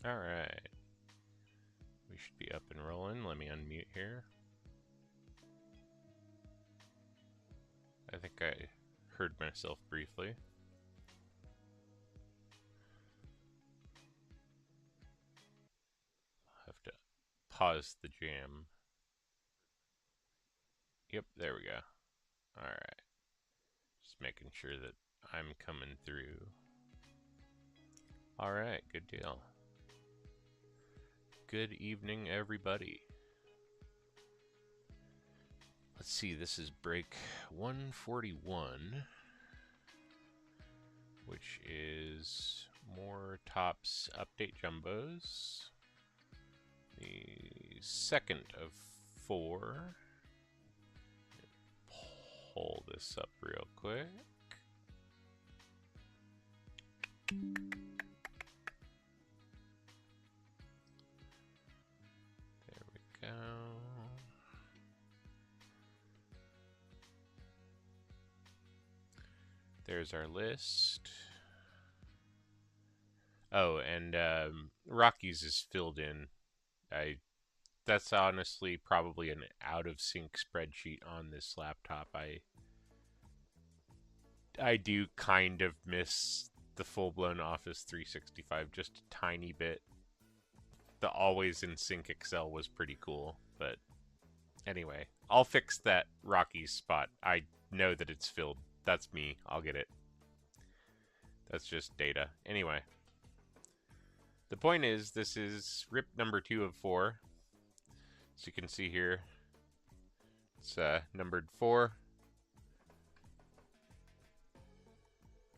Alright. We should be up and rolling. Let me unmute here. I think I heard myself briefly. I'll have to pause the jam. Yep, there we go. Alright. Just making sure that I'm coming through. Alright, good deal. Good evening, everybody. Let's see, this is break 141, which is more Tops Update Jumbos. The second of 4. Pull this up real quick. There we go. There's our list. Oh, and Rockies is filled in. That's honestly probably an out of sync spreadsheet on this laptop. I do kind of miss the full-blown Office 365 just a tiny bit. The always in sync Excel was pretty cool, but anyway, I'll fix that Rockies spot. I know that it's filled. That's me. I'll get it. That's just data. Anyway, the point is, this is RIP number 2 of 4. As you can see here, it's numbered 4,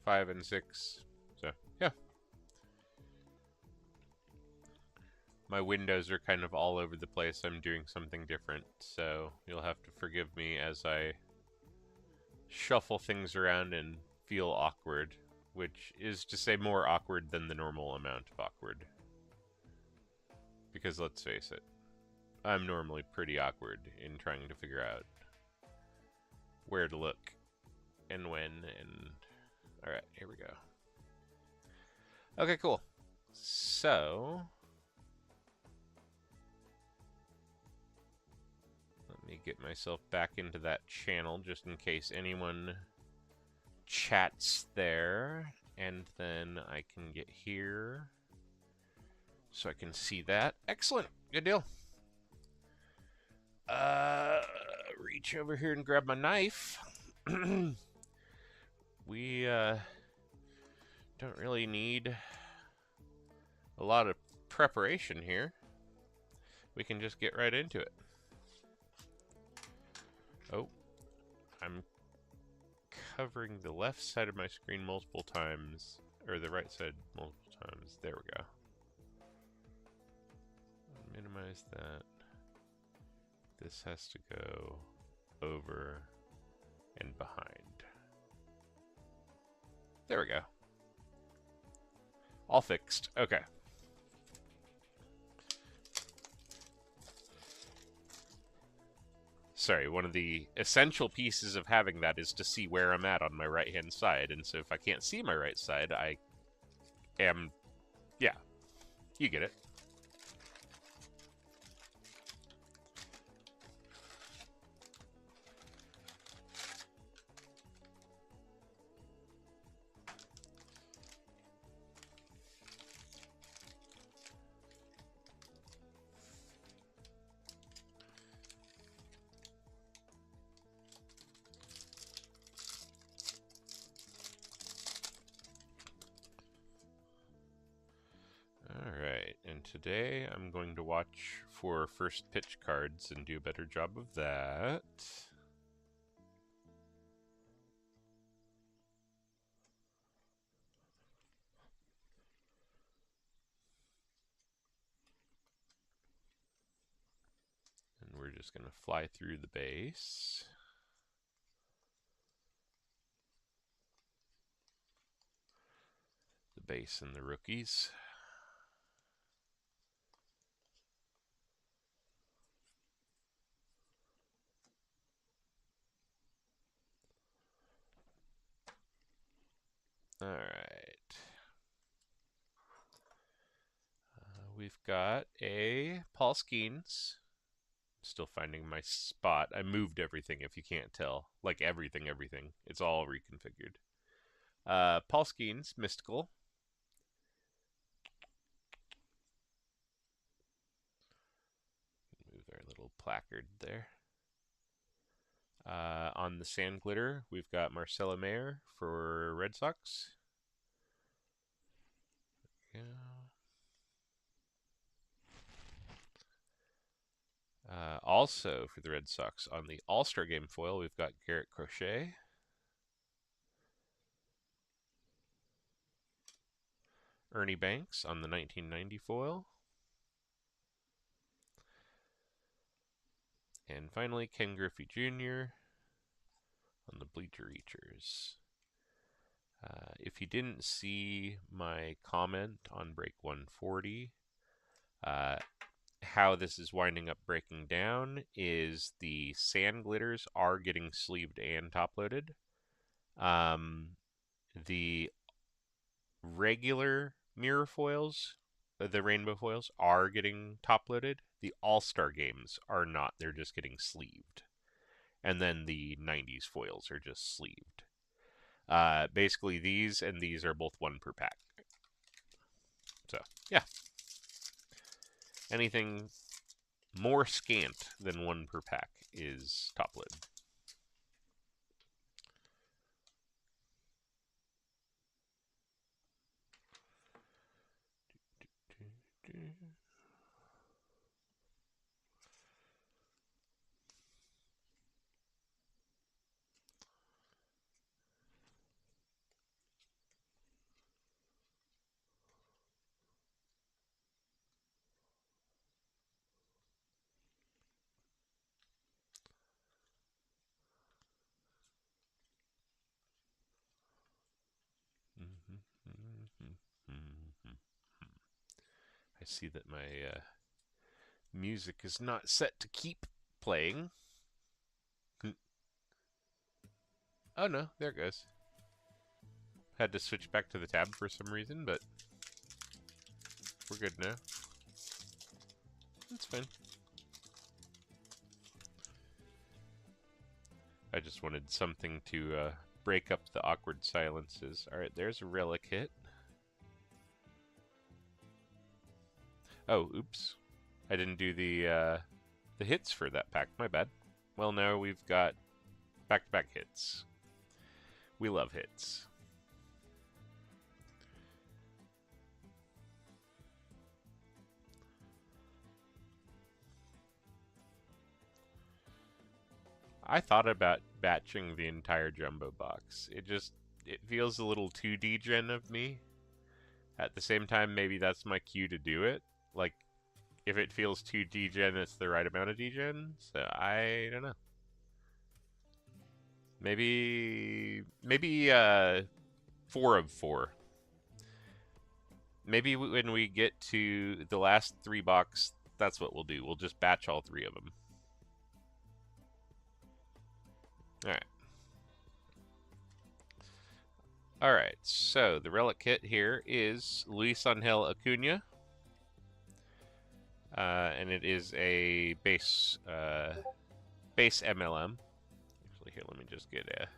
5, and 6. So, yeah. My windows are kind of all over the place. I'm doing something different, so you'll have to forgive me as I shuffle things around and feel awkward, which is to say more awkward than the normal amount of awkward. Because let's face it, I'm normally pretty awkward in trying to figure out where to look and when, and alright, here we go. Okay, cool. So, let me get myself back into that channel just in case anyone chats there, and then I can get here so I can see that. Excellent, good deal. Reach over here and grab my knife. We don't really need a lot of preparation here. We can just get right into it. Oh, I'm covering the left side of my screen multiple times, or the right side multiple times. There we go. Minimize that. This has to go over and behind. There we go. All fixed. Okay. Sorry, one of the essential pieces of having that is to see where I'm at on my right-hand side. And so if I can't see my right side, I am... Yeah, you get it. Alright, and today I'm going to watch for first pitch cards and do a better job of that. And we're just going to fly through the base. The base and the rookies. Alright. we've got a Paul Skeens. Still finding my spot. I moved everything, if you can't tell. Like everything. It's all reconfigured. Paul Skeens, Mystical. Move our little placard there. On the Sand Glitter, we've got Marcelo Mayer for Red Sox. Yeah. Also for the Red Sox, on the All-Star Game foil, we've got Garrett Crochet. Ernie Banks on the 1990 foil. And finally, Ken Griffey Jr. on the Bleacher Reachers. If you didn't see my comment on break 140, how this is winding up breaking down is the Sand Glitters are getting sleeved and top-loaded. The regular mirror foils, the rainbow foils, are getting top-loaded. The All-Star Games are not. They're just getting sleeved. And then the 90s foils are just sleeved. Basically, these and these are both 1 per pack. So, yeah. Anything more scant than 1 per pack is top-loaded. I see that my music is not set to keep playing. Oh no, there it goes. Had to switch back to the tab for some reason, but we're good now. That's fine. I just wanted something to break up the awkward silences. Alright, there's a relic hit. Oh, oops. I didn't do the hits for that pack. My bad. Well, now we've got back-to-back hits. We love hits. I thought about batching the entire jumbo box. It feels a little too degen of me. At the same time, maybe that's my cue to do it. Like, if it feels too degen, it's the right amount of degen. So, I don't know. Maybe 4 of 4. Maybe when we get to the last 3 box, that's what we'll do. We'll just batch all 3 of them. Alright. Alright, so the relic kit here is Luis Angel Acuna. And it is a base MLM. Actually, here, let me just get a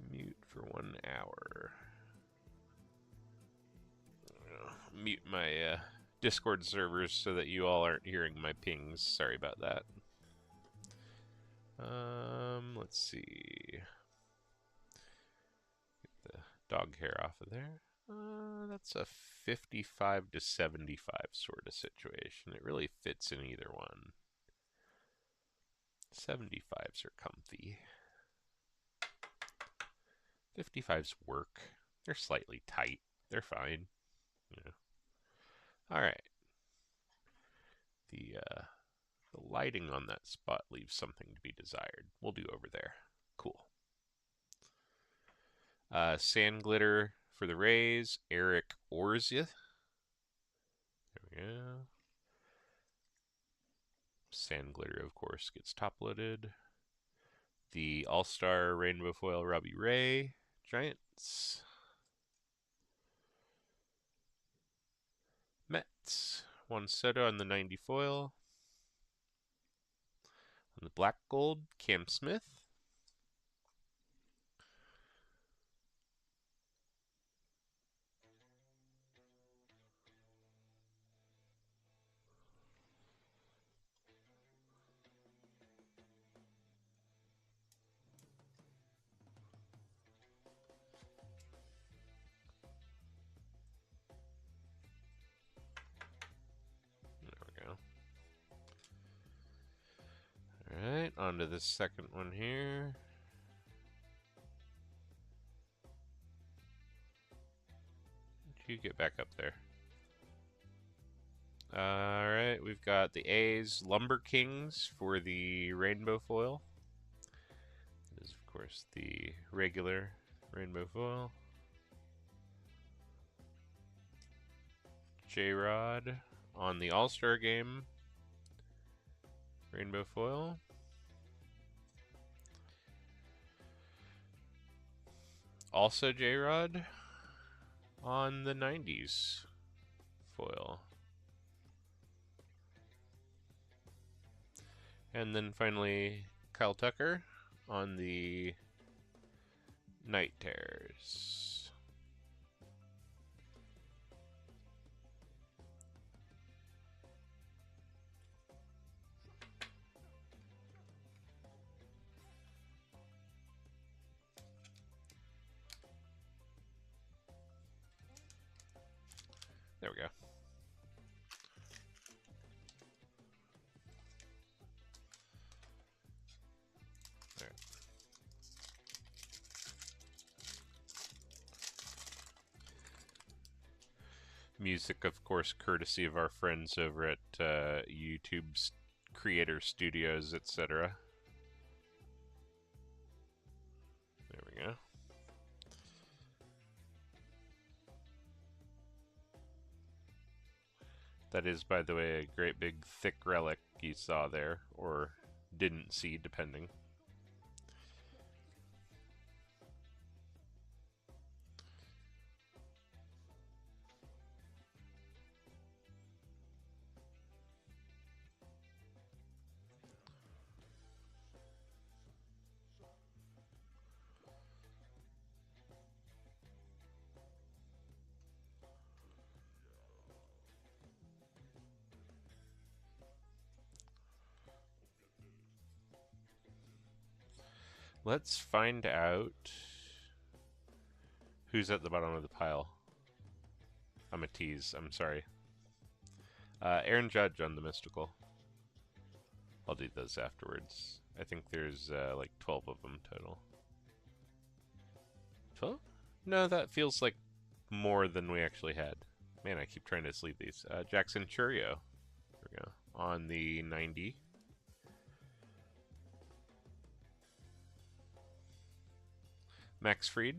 Mute for 1 hour. Mute my Discord servers so that you all aren't hearing my pings. Sorry about that. Let's see. Get the dog hair off of there. That's a 55 to 75 sort of situation. It really fits in either one. 75s are comfy. 55s work. They're slightly tight. They're fine. Yeah. All right. The lighting on that spot leaves something to be desired. We'll do over there. Cool. Sand Glitter for the Rays. Eric Orzia. There we go. Sand Glitter, of course, gets top loaded. The All-Star Rainbow Foil Robbie Ray Giants. Mets. Juan Soto on the 90 foil. On the black gold, Cam Smith. Alright, on to the second one here. You get back up there. Alright, we've got the A's Lumber Kings for the rainbow foil. This is, of course, the regular rainbow foil. J-Rod on the All-Star Game rainbow foil. Also J-Rod on the 90s foil. And then finally Kyle Tucker on the Night Terrors. There we go. There. Music, of course, courtesy of our friends over at YouTube's Creator Studios, etc. There we go. That is, by the way, a great big thick relic you saw there, or didn't see, depending. Let's find out who's at the bottom of the pile. I'm a tease, I'm sorry. Aaron Judge on the Mystical. I'll do those afterwards. I think there's like 12 of them total. 12? No, that feels like more than we actually had. Man, I keep trying to sleeve these. Jackson Churio. There we go. On the 90. Max Fried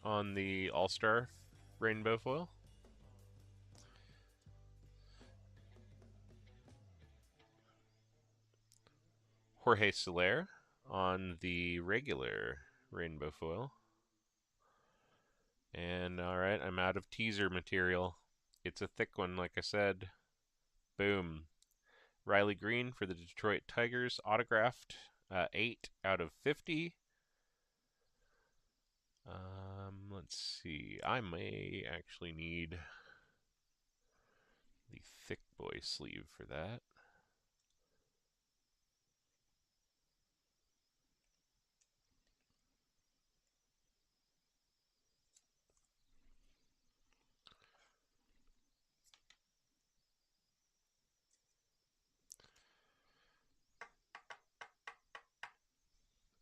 on the All-Star Rainbow Foil. Jorge Soler on the regular Rainbow Foil. And alright, I'm out of teaser material. It's a thick one, like I said. Boom. Riley Green for the Detroit Tigers, autographed, 8 out of 50. Let's see. I may actually need the thick boy sleeve for that.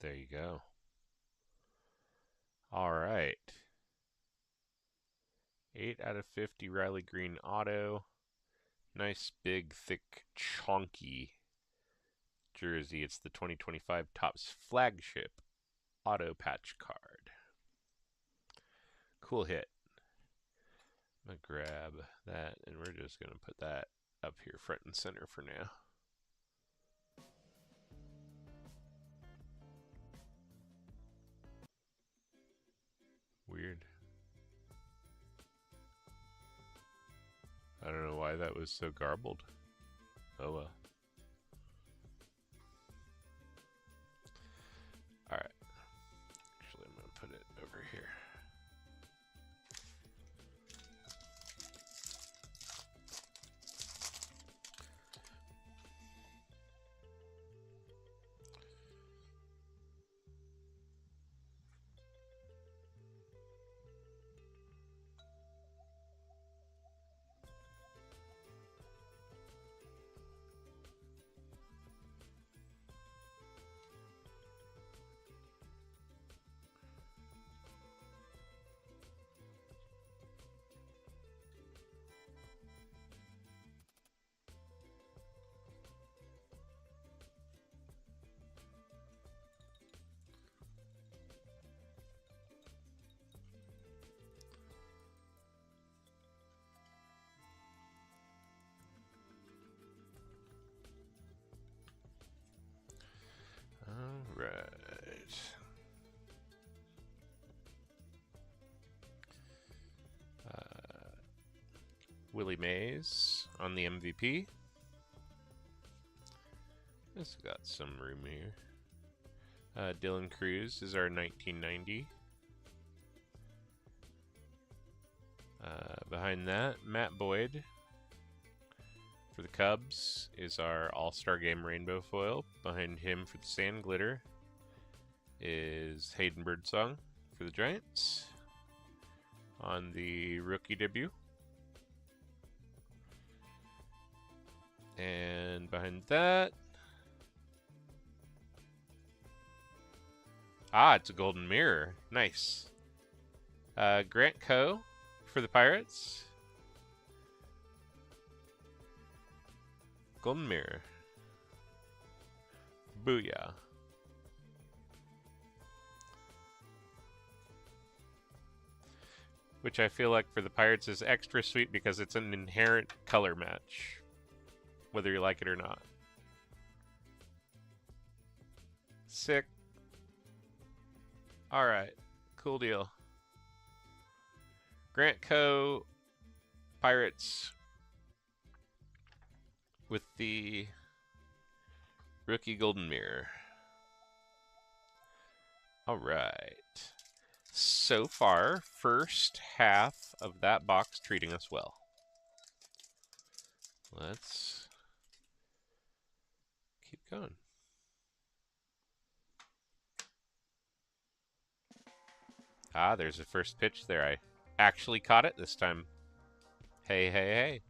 There you go. All right. 8 out of 50 Riley Green auto. Nice, big, thick, chunky jersey. It's the 2025 Topps flagship auto patch card. Cool hit. I'm going to grab that, and we're just going to put that up here front and center for now. Weird. I don't know why that was so garbled. Oh well. Alright. Actually, I'm going to put it over here. Alright. Willie Mays on the MVP. It's got some room here. Dylan Cruz is our 1990. Behind that, Matt Boyd for the Cubs is our All-Star Game Rainbow Foil. Behind him for the Sand Glitter is Hayden Birdsong for the Giants on the rookie debut. And behind that, it's a golden mirror. Nice. Grant Coe for the Pirates. Golden mirror. Booyah. Which I feel like for the Pirates is extra sweet because it's an inherent color match, whether you like it or not. Sick. Alright, cool deal. Grant Coe, Pirates, with the rookie golden mirror. Alright. So far, first half of that box treating us well. Let's keep going. There's the first pitch there. I actually caught it this time. Hey, hey, hey.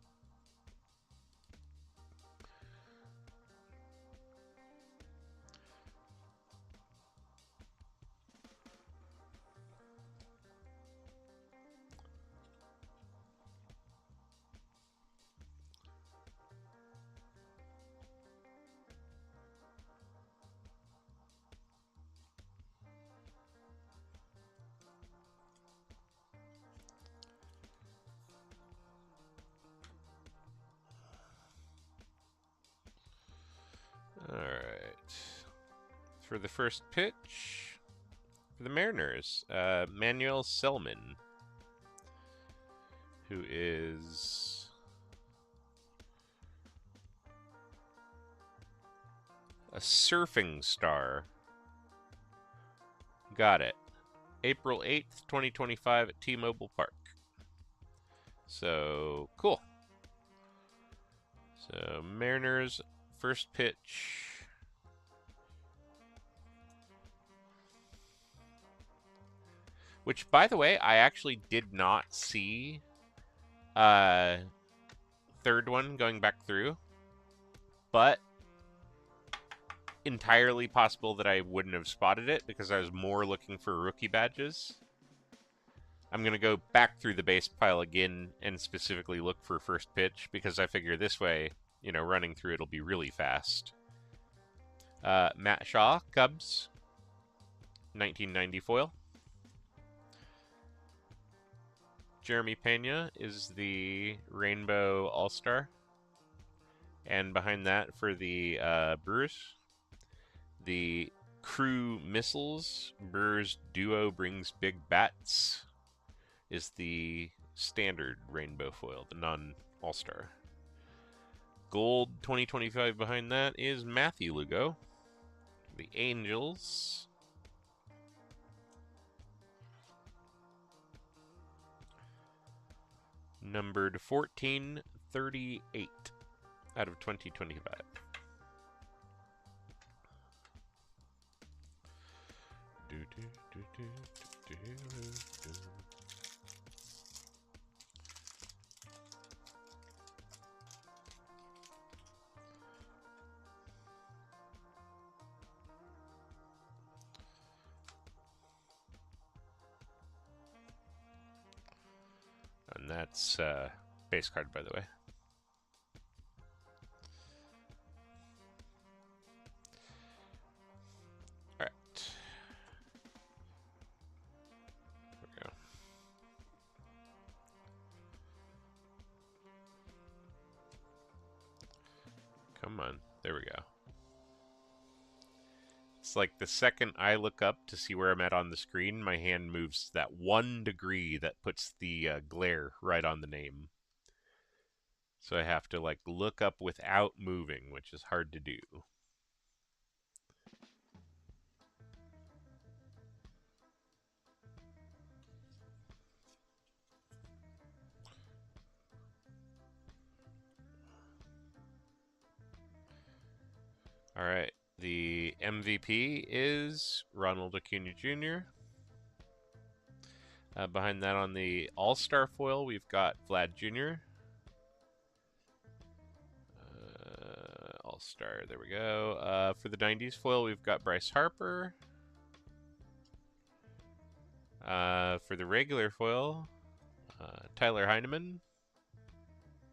Alright. For the first pitch, for the Mariners, Manuel Selman, who is a surfing star. Got it. April 8th, 2025 at T-Mobile Park. So, cool. So, Mariners, first pitch. Which, by the way, I actually did not see third one going back through. But entirely possible that I wouldn't have spotted it because I was more looking for rookie badges. I'm going to go back through the base pile again and specifically look for first pitch because I figure this way, you know, running through it'll be really fast. Matt Shaw, Cubs, 1990 foil. Jeremy Pena is the Rainbow All-Star. And behind that for the Brewers, the Crew Missiles. Brewers duo brings big bats. is the standard rainbow foil, the non-all-star. Gold 2025 behind that is Matthew Lugo. The Angels. Numbered 1438 out of 2025. And that's base card, by the way. All right. There we go. Come on. There we go. It's like the second I look up to see where I'm at on the screen, my hand moves that 1 degree that puts the glare right on the name. So I have to like look up without moving, which is hard to do. All right. The MVP is Ronald Acuna Jr. Behind that on the All-Star foil, we've got Vlad Jr. All-Star, there we go. For the 90s foil, we've got Bryce Harper. For the regular foil, Tyler Heineman,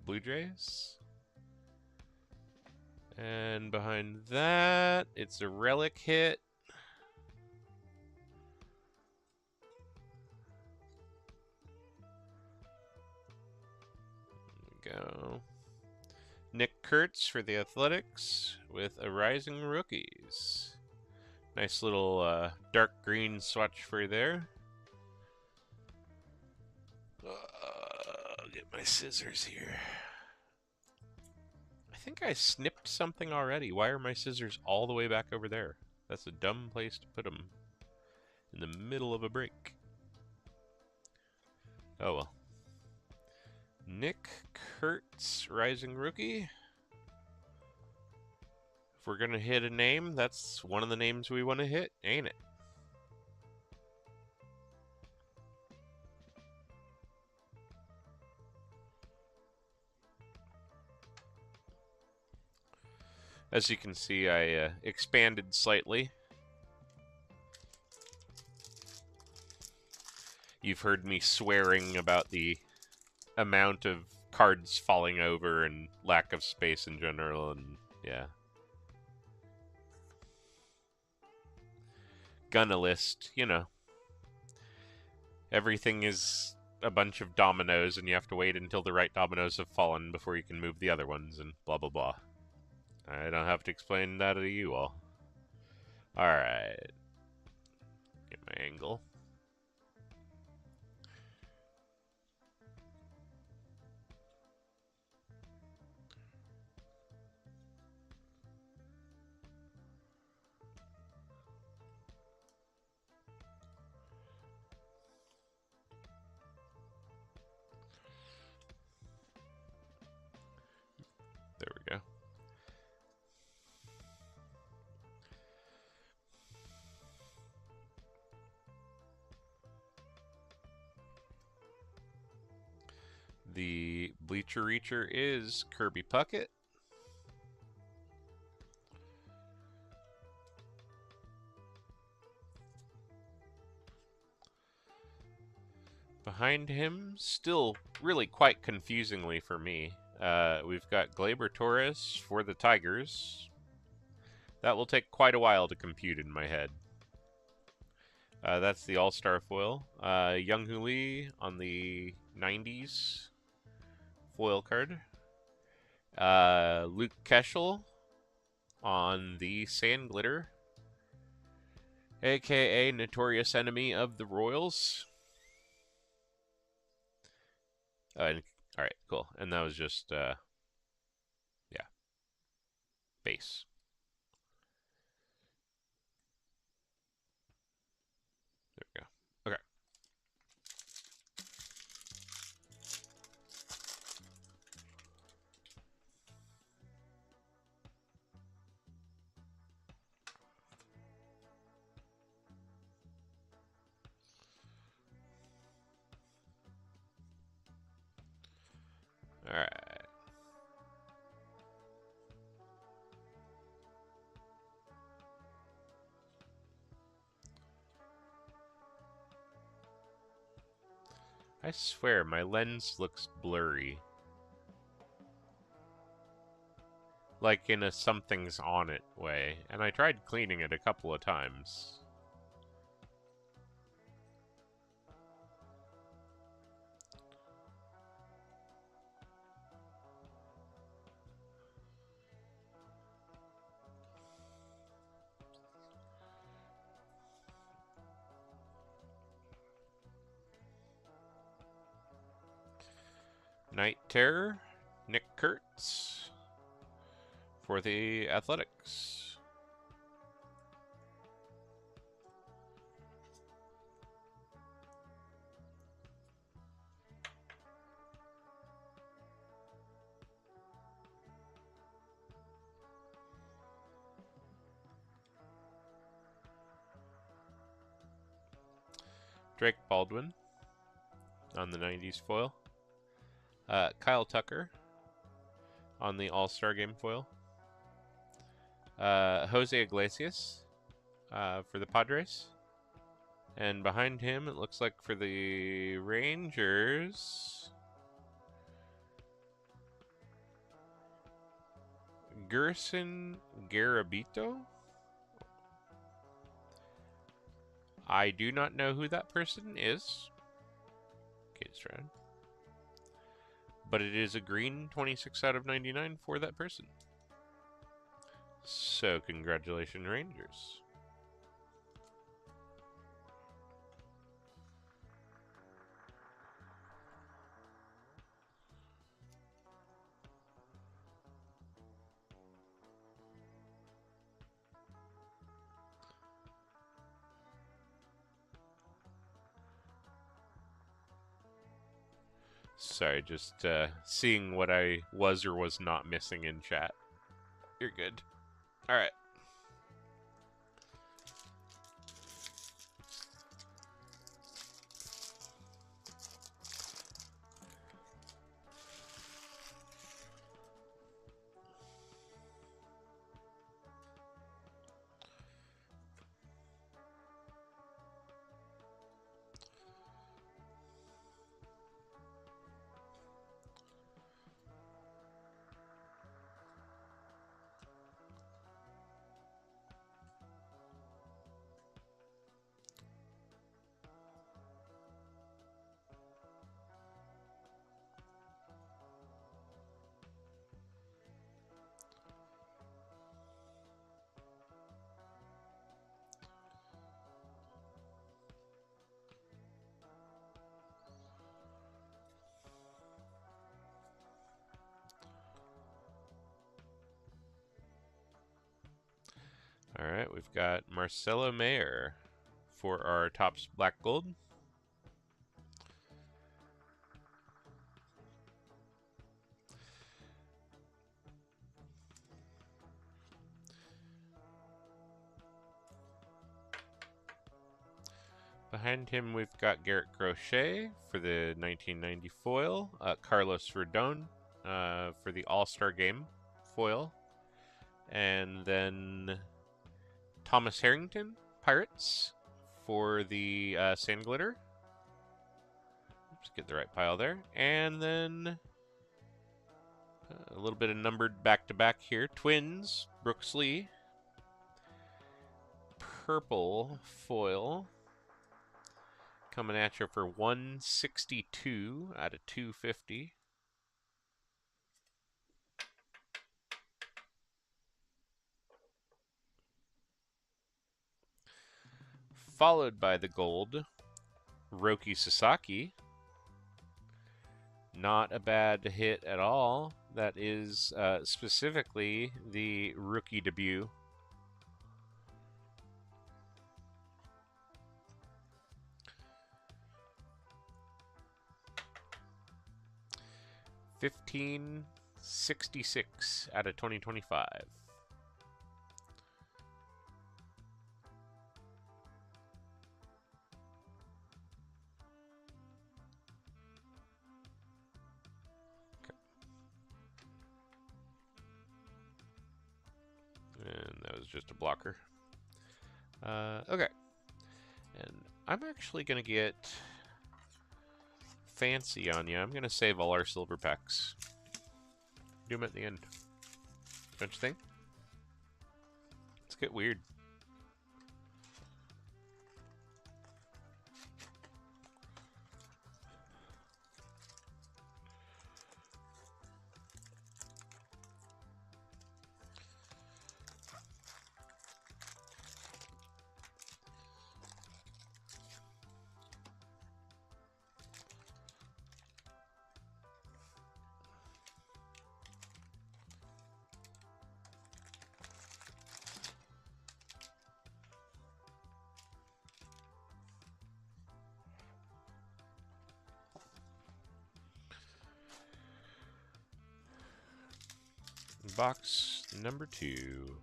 Blue Jays. And behind that, it's a relic hit. There we go. Nick Kurtz for the Athletics with a Rising Rookies. Nice little dark green swatch for there. I'll get my scissors here. I think I snipped something already. Why are my scissors all the way back over there? That's a dumb place to put them. In the middle of a break. Oh well. Nick Kurtz, Rising Rookie. If we're gonna hit a name, that's one of the names we want to hit, ain't it? As you can see, I expanded slightly. You've heard me swearing about the amount of cards falling over and lack of space in general, and yeah. Gonna list, you know. Everything is a bunch of dominoes, and you have to wait until the right dominoes have fallen before you can move the other ones, and blah blah blah. I don't have to explain that to you all. Alright. Get my angle. There we go. The Bleacher Reacher is Kirby Puckett. Behind him, still really quite confusingly for me, we've got Gleyber Torres for the Tigers. That will take quite a while to compute in my head. That's the All-Star foil. Young-Hoo Lee on the 90s foil card. Luke Keschel on the Sand Glitter, aka Notorious Enemy of the Royals. All right, cool. And that was just yeah, base. There we go. Okay. All right. I swear my lens looks blurry. Like in a something's on it way. And I tried cleaning it a couple of times. Night Terror, Nick Kurtz for the Athletics. Drake Baldwin on the 90s foil. Kyle Tucker on the All-Star Game foil. Jose Iglesias for the Padres. And behind him, it looks like for the Rangers, Gerson Garabito? I do not know who that person is. Kate Stroud. But it is a green 26 out of 99 for that person. So, congratulations, Rangers. Sorry, just seeing what I was or was not missing in chat. You're good. All right. All right, we've got Marcelo Mayer for our Topps Black Gold. Behind him, we've got Garrett Crochet for the 1990 foil, Carlos Rodon for the All-Star Game foil, and then Thomas Harrington, Pirates, for the Sand Glitter. Let's get the right pile there. And then a little bit of numbered back-to-back here. Twins, Brooks Lee. Purple foil. Coming at you for 162 out of 250. Followed by the gold, Roki Sasaki. Not a bad hit at all. That is specifically the rookie debut. $15.66 out of 2025. And that was just a blocker. Okay. And I'm actually going to get fancy on you. I'm going to save all our silver packs. Do them at the end. Don't you think? Let's get weird. Box number 2.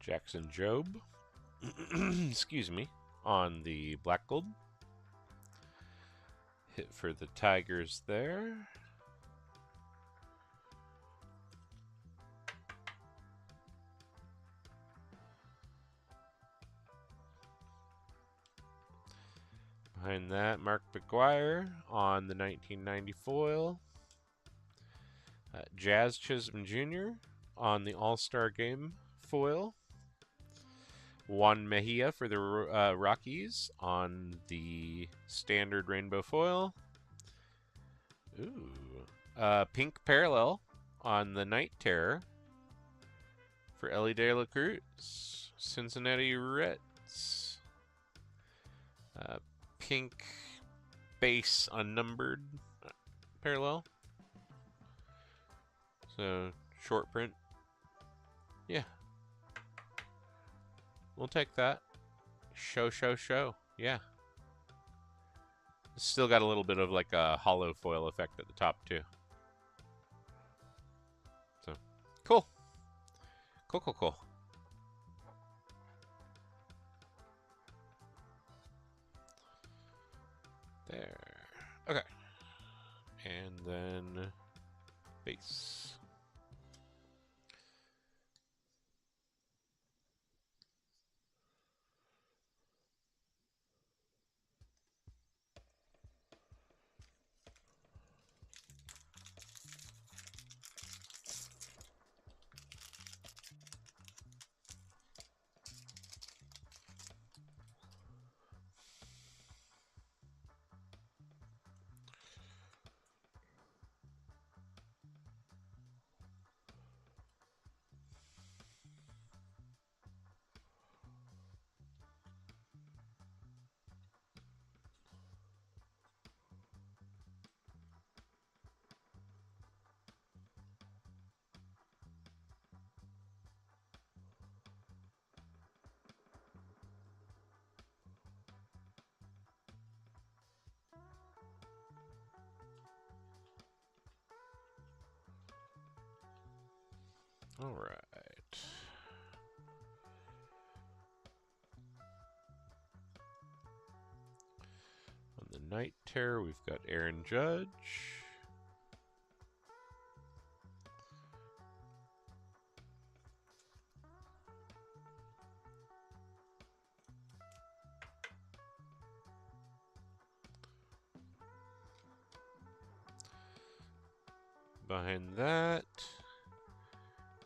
Jackson Jobe, excuse me, on the black gold. Hit for the Tigers there. Behind that, Mark McGuire on the 1990 foil. Jazz Chisholm Jr. on the All-Star Game foil. Juan Mejia for the Rockies on the standard rainbow foil. Ooh. Pink Parallel on the Night Terror for Elly De La Cruz. Cincinnati Reds. Pink base unnumbered parallel. So, short print. Yeah. We'll take that. Show. Yeah. Still got a little bit of like a hollow foil effect at the top, too. So, cool. Cool. There. Okay. And then base. All right. Santerre, we've got Aaron Judge. Behind that,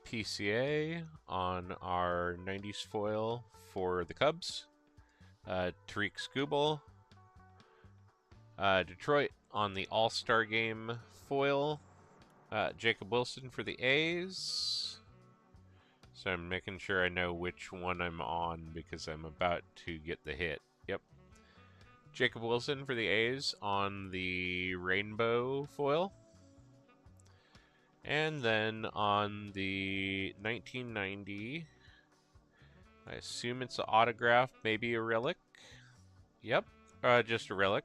PCA on our 90s foil for the Cubs. Tariq Skubal. Detroit on the All-Star Game foil. Jacob Wilson for the A's. So I'm making sure I know which one I'm on because I'm about to get the hit. Yep. Jacob Wilson for the A's on the rainbow foil. And then on the 1990, I assume it's an autograph, maybe a relic. Yep, just a relic.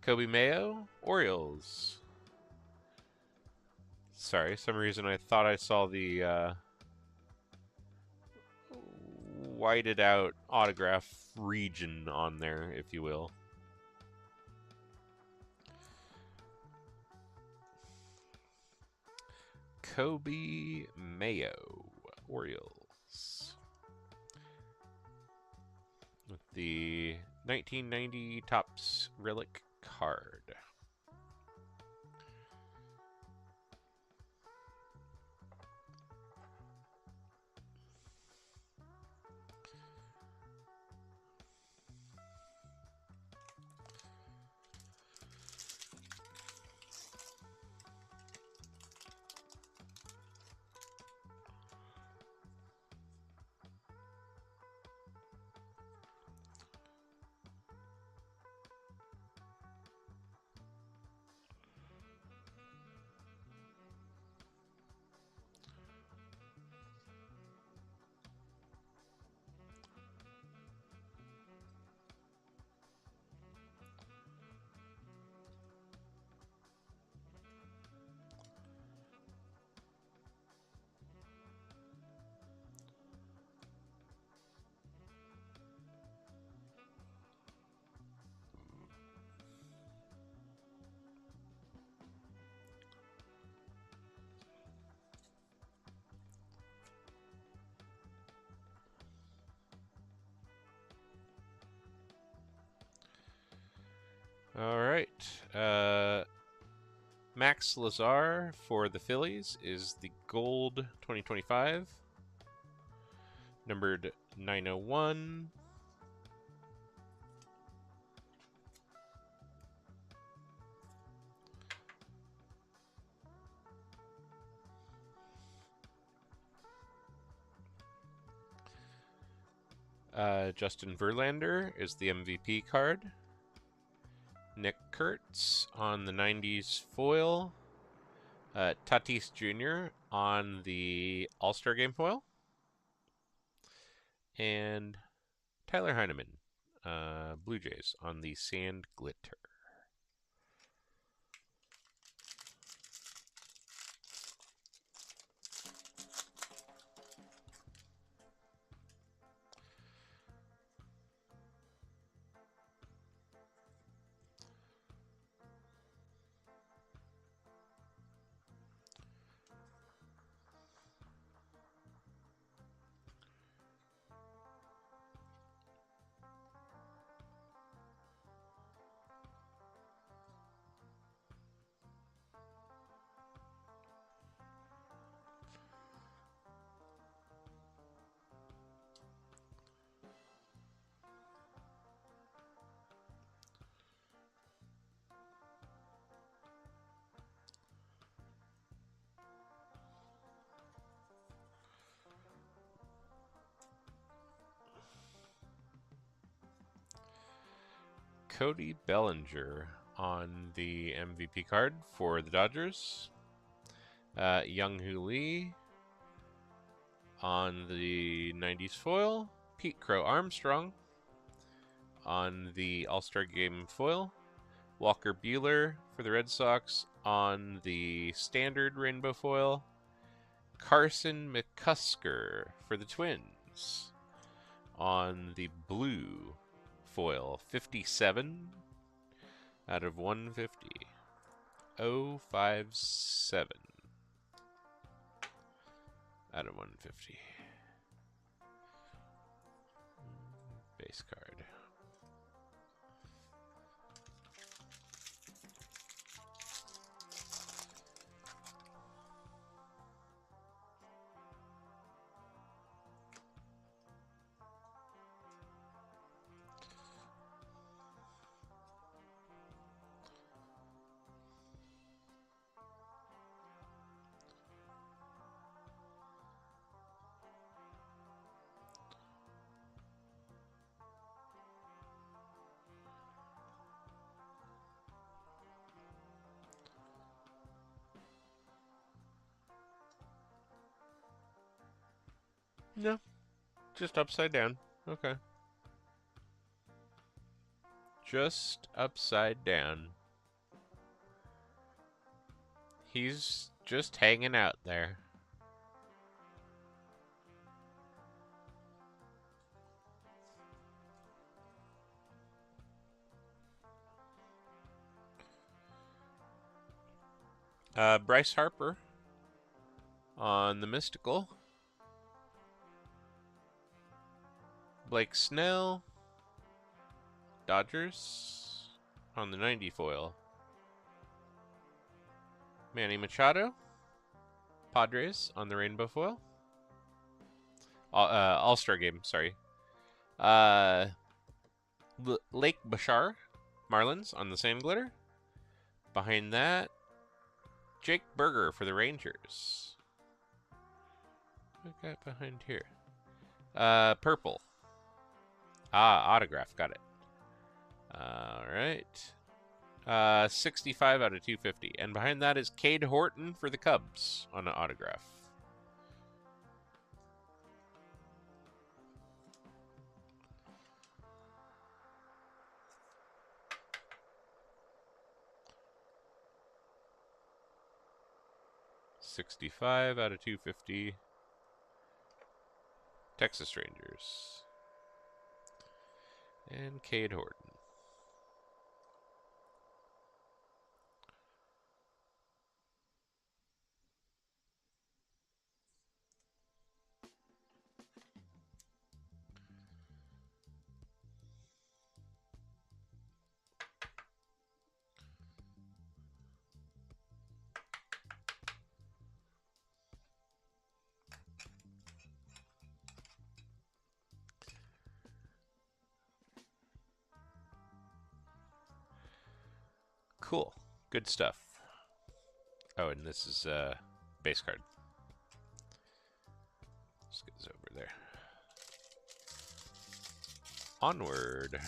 Kobe Mayo, Orioles. Sorry, some reason I thought I saw the whited out autograph region on there, if you will. Kobe Mayo, Orioles. With the 1990 Topps relic card. All right. Max Lazar for the Phillies is the gold 2025, numbered 901. Justin Verlander is the MVP card. Nick Kurtz on the 90s foil. Tatis Jr. on the All-Star Game foil. And Tyler Heineman, Blue Jays, on the Sand Glitter. Cody Bellinger on the MVP card for the Dodgers. Young-Hoo Lee on the 90s foil. Pete Crow Armstrong on the All-Star Game foil. Walker Buehler for the Red Sox on the standard rainbow foil. Carson McCusker for the Twins on the blue foil 57 Out of 150. 057. Out of 150. Base card. No, just upside down. Okay. Just upside down. He's just hanging out there. Bryce Harper on the Mystical. Blake Snell, Dodgers on the 90 foil. Manny Machado, Padres on the rainbow foil. All-Star game, sorry. Lake Bashar, Marlins on the same glitter. Behind that, Jake Burger for the Rangers. What we got behind here? Purple. Autograph, got it. Alright. 65 out of 250. And behind that is Cade Horton for the Cubs on an autograph. $65 out of 250. Texas Rangers. And Cade Horton. Cool. Good stuff. Oh, and this is base card. Let's get this over there. Onward.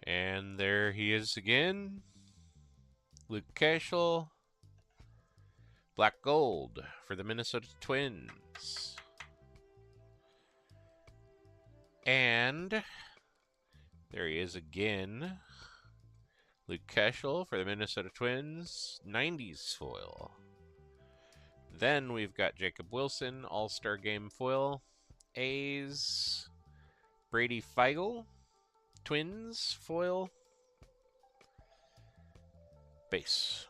And there he is again. Luke Cashel. Black Gold for the Minnesota Twins. And there he is again. Luke Cashel for the Minnesota Twins. 90s foil. Then we've got Jacob Wilson, All-Star Game foil. A's. Brady Feigl. Twins foil. Base.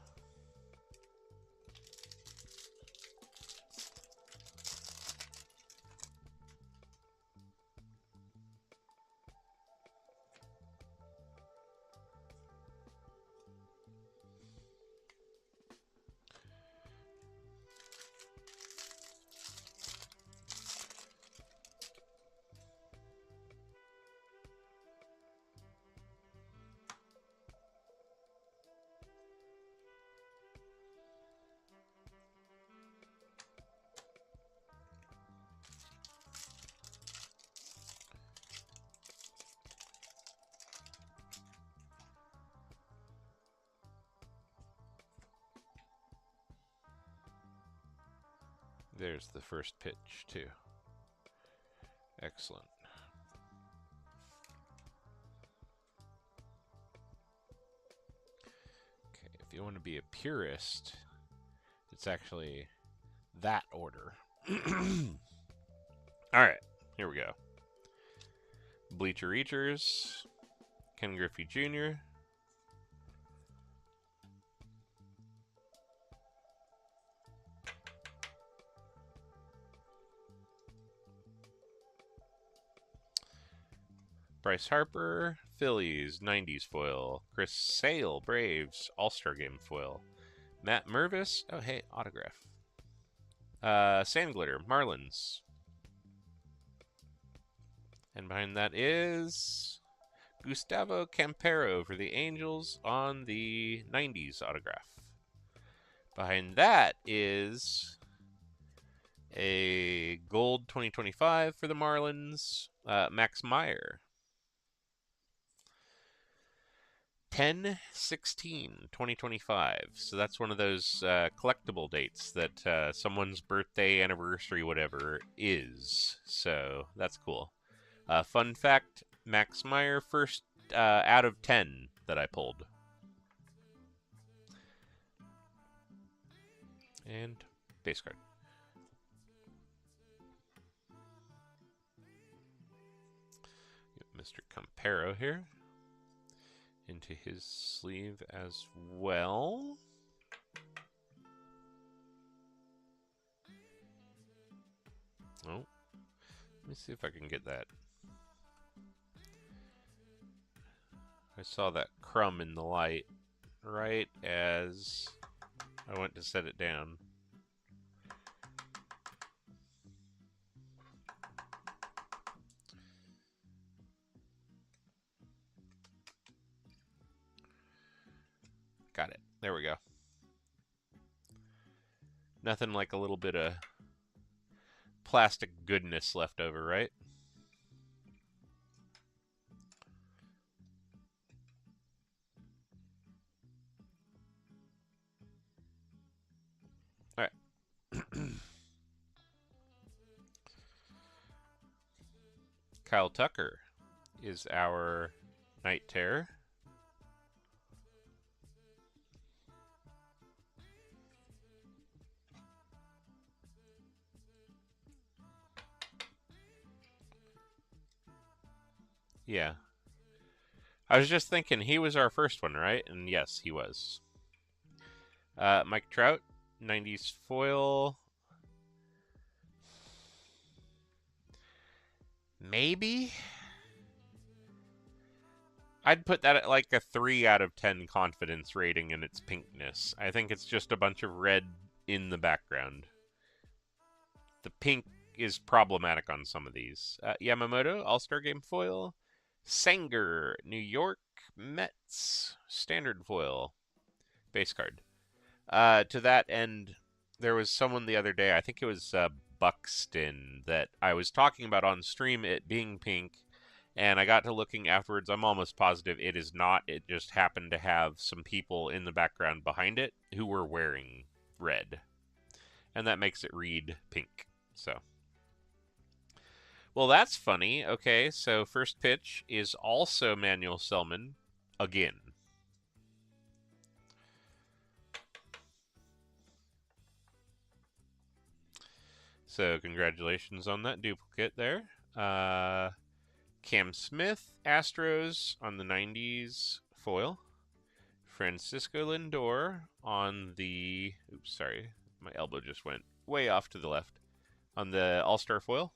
There's the first pitch, too. Excellent. Okay, if you want to be a purist, it's actually that order. Alright, here we go. Bleacher Reachers, Ken Griffey Jr., Bryce Harper, Phillies, 90s foil. Chris Sale, Braves, All-Star Game foil. Matt Mervis, oh hey, autograph. Sandglitter, Marlins. And behind that is Gustavo Campero for the Angels on the 90s autograph. Behind that is a gold 2025 for the Marlins, Max Meyer. 10/16/2025. So that's one of those collectible dates that someone's birthday, anniversary, whatever is. So that's cool. Fun fact, Max Meyer, first out of 10 that I pulled. And base card. Mr. Campero here. Into his sleeve as well. Oh, let me see if I can get that. I saw that crumb in the light right as I went to set it down. Got it. There we go. Nothing like a little bit of plastic goodness left over, right? All right. Kyle Tucker is our Night Terror. Yeah. I was just thinking he was our first one, right? And yes, he was. Mike Trout, 90s foil. Maybe? I'd put that at like a 3 out of 10 confidence rating in its pinkness. I think it's just a bunch of red in the background. The pink is problematic on some of these. Yamamoto, All-Star Game foil. Sanger, New York Mets, standard foil. Base card. To that end, there was someone the other day, I think it was Buxton, that I was talking about on stream, it being pink, and I got to looking afterwards. I'm almost positive it is not. It just happened to have some people in the background behind it who were wearing red, and that makes it read pink. So, well, that's funny. Okay, so first pitch is also Manuel Selman again. So congratulations on that duplicate there. Cam Smith, Astros on the 90s foil. Francisco Lindor on the... Oops, sorry. My elbow just went way off to the left. On the All-Star foil.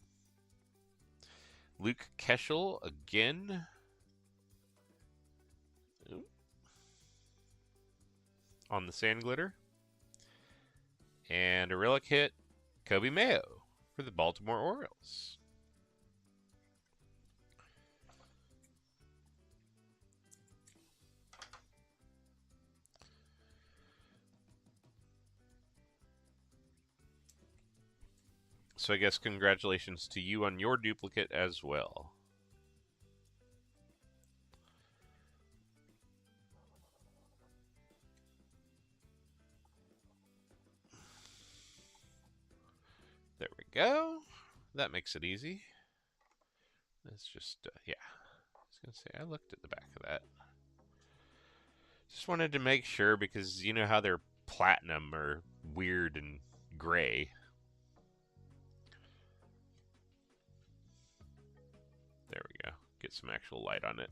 Luke Keschel again. Ooh. On the Sandglitter. And a relic hit, Kobe Mayo for the Baltimore Orioles. So I guess congratulations to you on your duplicate as well. go. That makes it easy. Let's just, yeah. I was going to say, I looked at the back of that. Just wanted to make sure because you know how they're platinum or weird and gray. There we go. Get some actual light on it.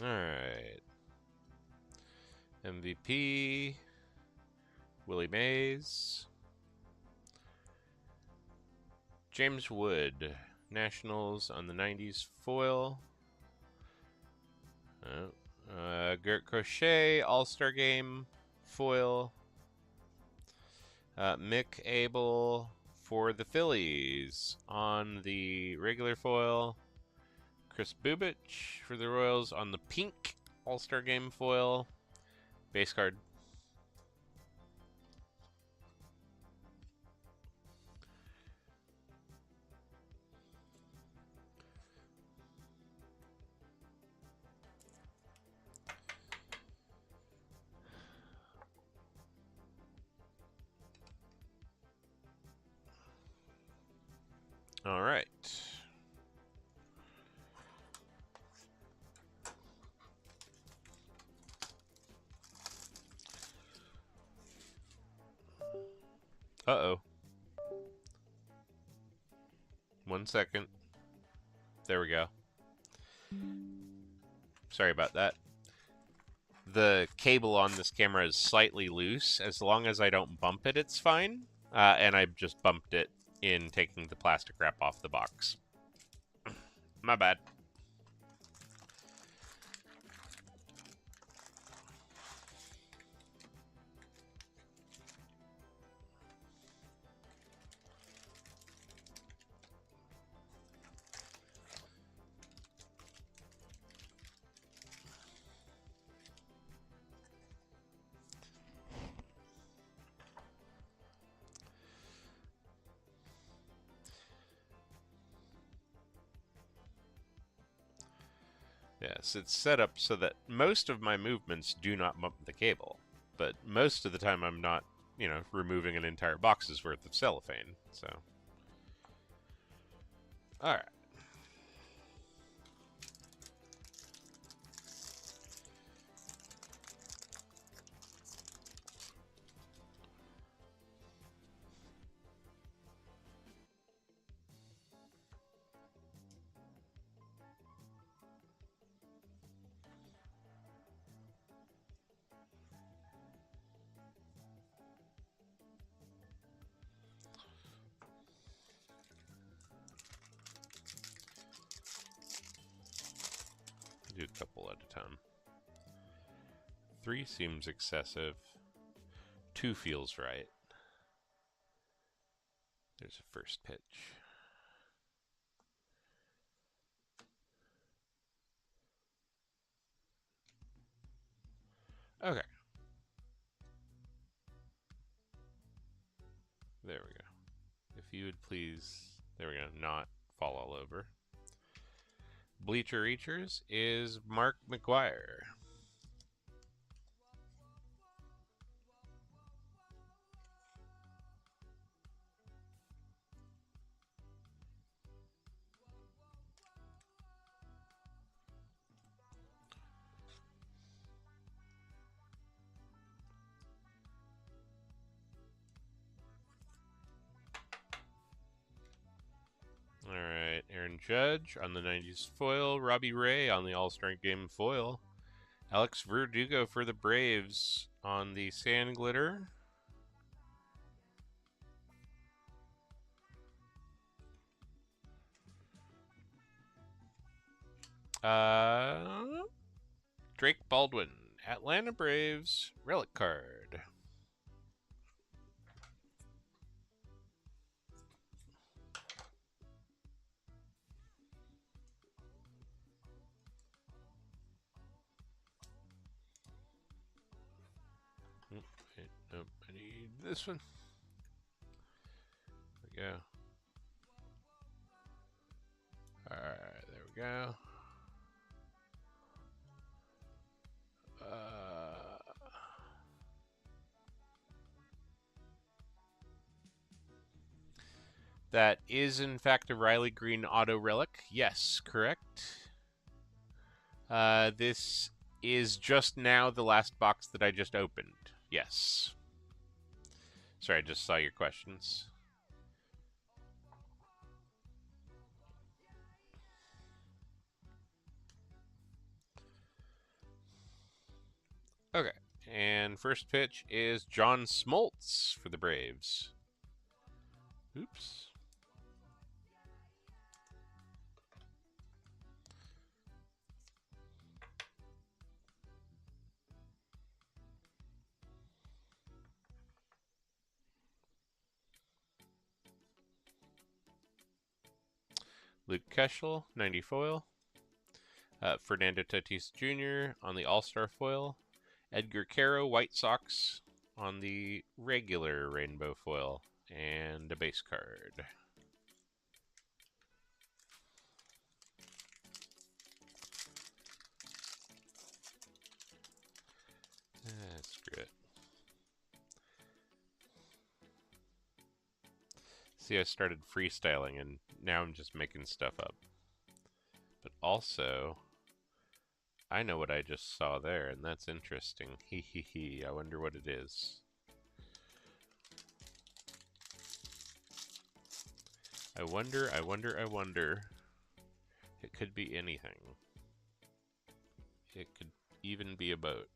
Alright. MVP. Willie Mays. James Wood. Nationals on the 90s foil. Gert Crochet. All-Star Game foil. Mick Abel for the Phillies on the regular foil. Chris Bubich for the Royals on the pink All-Star Game foil. Base card. All right. Uh-oh. 1 second. There we go. Sorry about that. The cable on this camera is slightly loose. As long as I don't bump it, it's fine. And I just bumped it in taking the plastic wrap off the box. My bad. Yes, it's set up so that most of my movements do not bump the cable, but most of the time I'm not, removing an entire box's worth of cellophane, so. Alright. do a couple at a time. 3 seems excessive. 2 feels right. There's a first pitch. Okay. There we go. If you would please, there we go, not fall all over. Bleacher Reachers is Mark McGuire. Alright, Aaron Judge on the 90s foil, Robbie Ray on the All-Star Game foil, Alex Verdugo for the Braves on the Sand Glitter. Drake Baldwin, Atlanta Braves, relic card. Nope, I need this one. There we go. Alright, there we go. That is, in fact, a Riley Green auto relic. Yes, correct. This is just now the last box that I just opened. Yes. Sorry, I just saw your questions. Okay, and first pitch is John Smoltz for the Braves. Oops. Luke Keschel, 90 foil. Fernando Tatis Jr. on the All-Star foil. Edgar Caro, White Sox on the regular rainbow foil. And a base card. Screw it. See, I started freestyling and now I'm just making stuff up. But also, I know what I just saw there, and that's interesting. Hee hee hee. I wonder what it is. I wonder. It could be anything. It could even be a boat.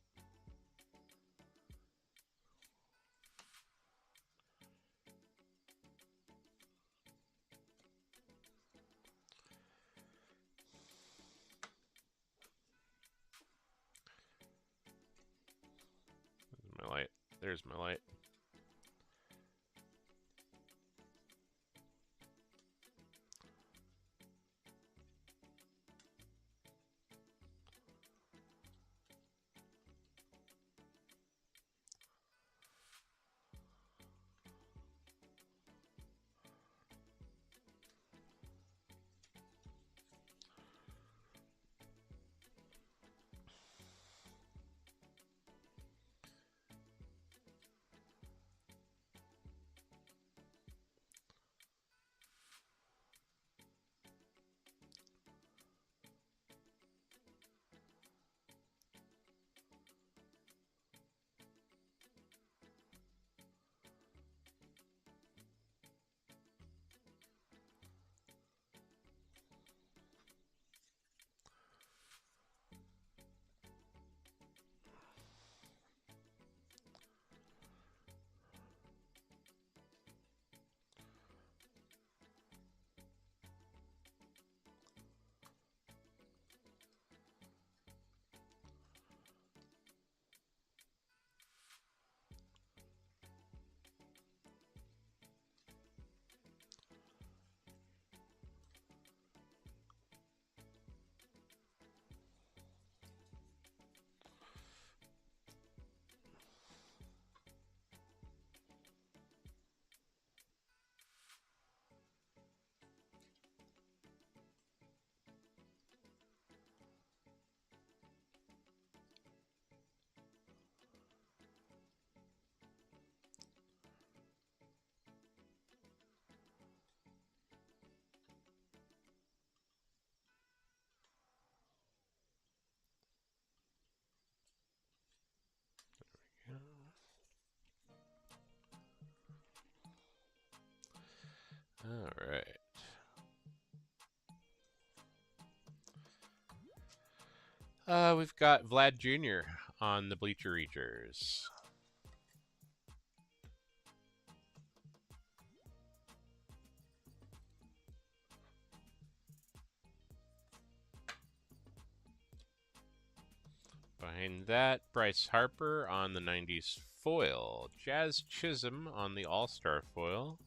There's my light. There's my light. We've got Vlad Jr. on the Bleacher Reachers. Behind that, Bryce Harper on the 90s foil. Jazz Chisholm on the All-Star foil.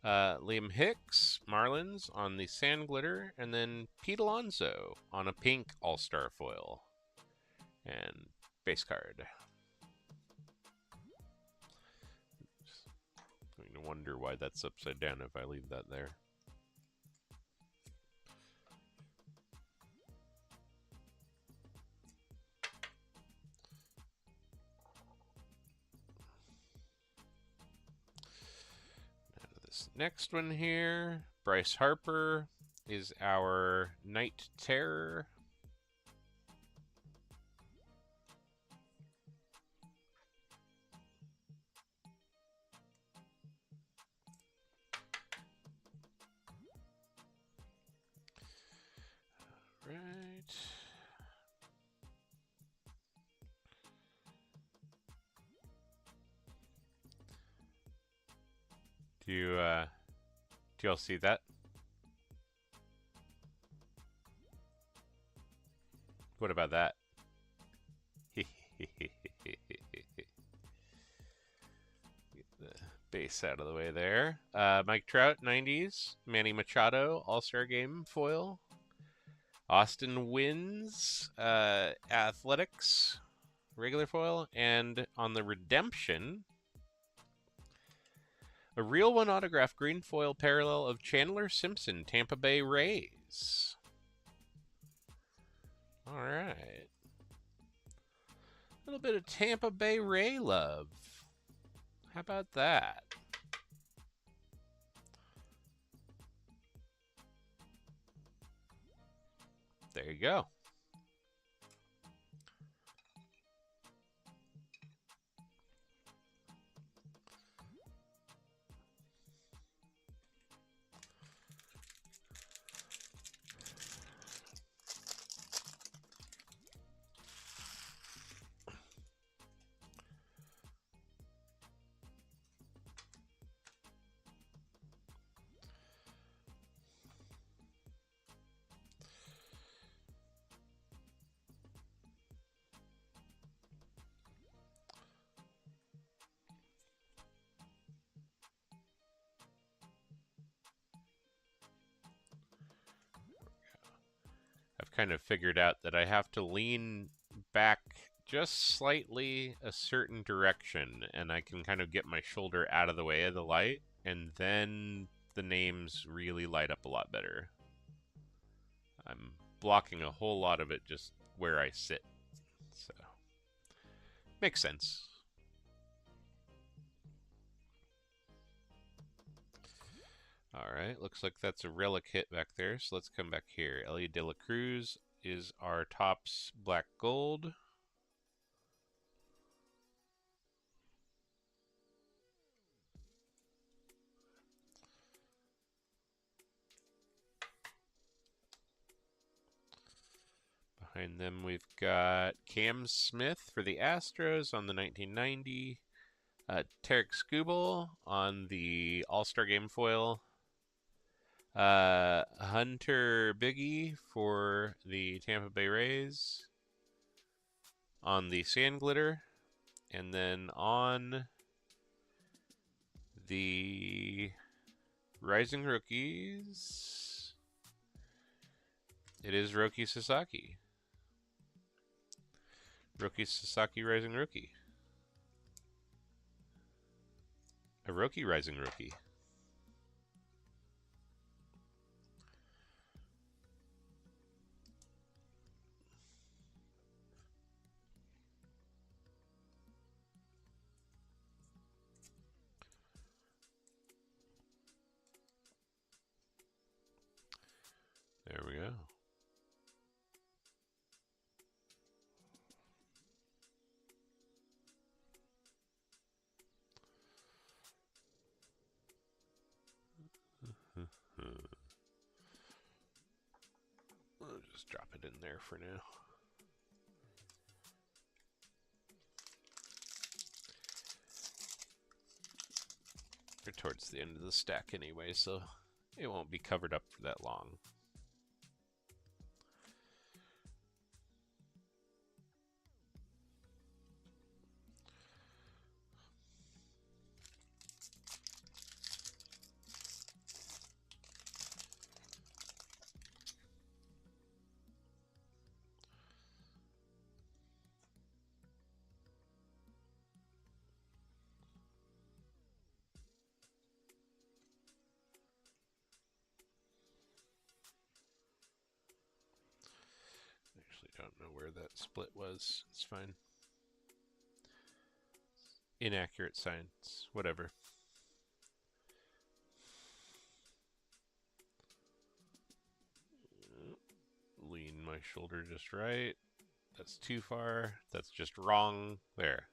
Liam Hicks, Marlins on the Sand Glitter. And then Pete Alonso on a pink All-Star foil. And base card. I'm going to wonder why that's upside down if I leave that there. Next one here, Bryce Harper is our Night Terror. All right. Do y'all see that? What about that? Get the base out of the way there. Mike Trout, 90s. Manny Machado, All-Star Game foil. Austin Wins, Athletics, regular foil. And on the Redemption, a real one autograph green foil parallel of Chandler Simpson, Tampa Bay Rays. All right. A little bit of Tampa Bay Ray love. How about that? There you go. I've kind of figured out that I have to lean back just slightly a certain direction, and I can kind of get my shoulder out of the way of the light, and then the names really light up a lot better. I'm blocking a whole lot of it just where I sit, so makes sense. All right, looks like that's a relic hit back there, so let's come back here. Ellie De La Cruz is our Topps Black Gold. Behind them, we've got Cam Smith for the Astros on the 1990. Tarek Skubal on the All-Star Game foil. Hunter Biggie for the Tampa Bay Rays on the Sand Glitter. And then on the Rising Rookies, it is Roki Sasaki. Roki Sasaki Rising Rookie. A Roki Rising Rookie. There we go. I'll just drop it in there for now. towards the end of the stack anyway, so it won't be covered up for that long. Actually don't know where that split was. It's fine. Inaccurate science, whatever. Lean my shoulder just right. That's too far. That's just wrong. There.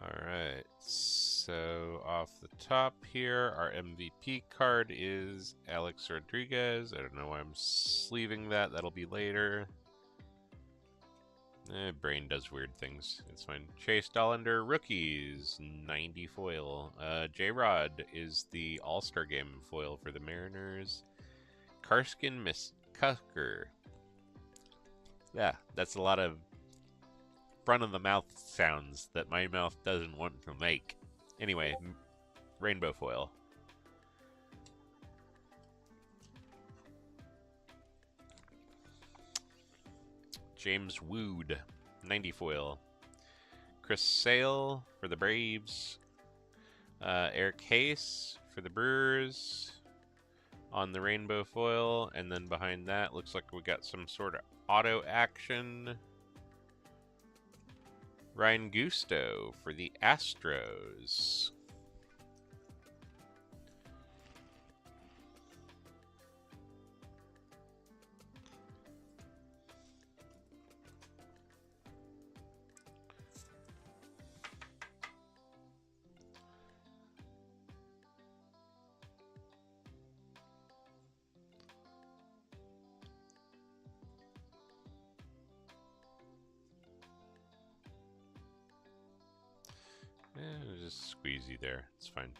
Alright, so off the top here, our MVP card is Alex Rodriguez. I don't know why I'm sleeving that. That'll be later. Brain does weird things. It's fine. Chase Dollander, rookies, 90 foil. J-Rod is the All-Star Game foil for the Mariners. Karskin Miskucker. Yeah, that's a lot of front-of-the-mouth sounds that my mouth doesn't want to make. Anyway, rainbow foil. James Wood, 90 foil. Chris Sale for the Braves. Eric Hayes for the Brewers on the rainbow foil. And then behind that, looks like we got some sort of auto action. Ryan Gusto for the Astros. Just squeezy there. It's fine.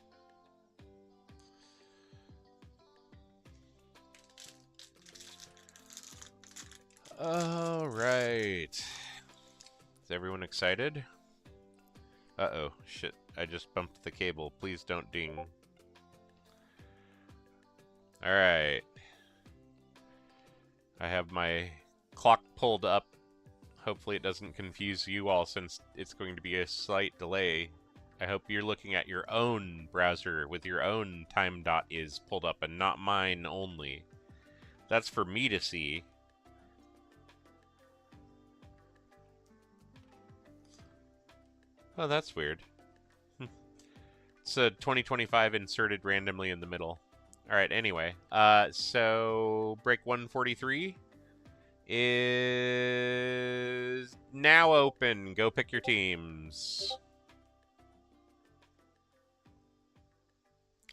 All right. Is everyone excited? Uh-oh. Shit. I just bumped the cable. Please don't ding. All right. I have my clock pulled up. Hopefully it doesn't confuse you all since it's going to be a slight delay. I hope you're looking at your own browser with your own time dot is pulled up and not mine only. That's for me to see. Oh, that's weird. It's a 2025 inserted randomly in the middle. Alright, anyway. So break 143 is now open. Go pick your teams.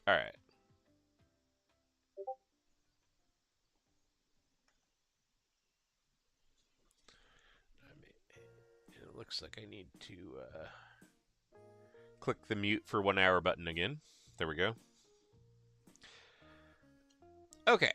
Alright. It looks like I need to click the mute for 1 hour button again. There we go. Okay.